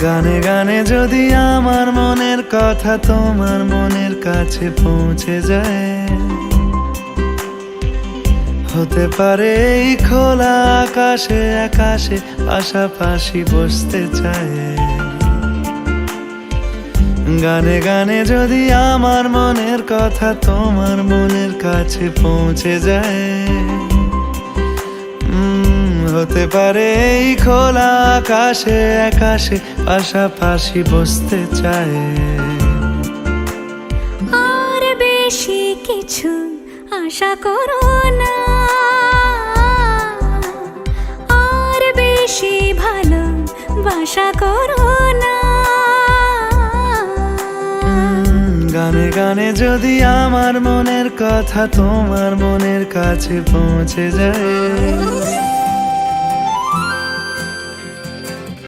গানে গানে যদি আমার মনের কথা তোমার মনের কাছে পৌঁছে যায়, হতে পারে এই খোলা আকাশে আকাশে পাশাপাশি বসতে চায়। গানে গানে যদি আমার মনের কথা তোমার মনের কাছে পৌঁছে যায়, হতে পারে এই খোলা আকাশে আকাশে পাশাপাশি বসতে চায়। আর বেশি কিছু আশা করো না, আর বেশি ভালোবাসা করো না। গানে গানে যদি আমার মনের কথা তোমার মনের কাছে পৌঁছে যায়,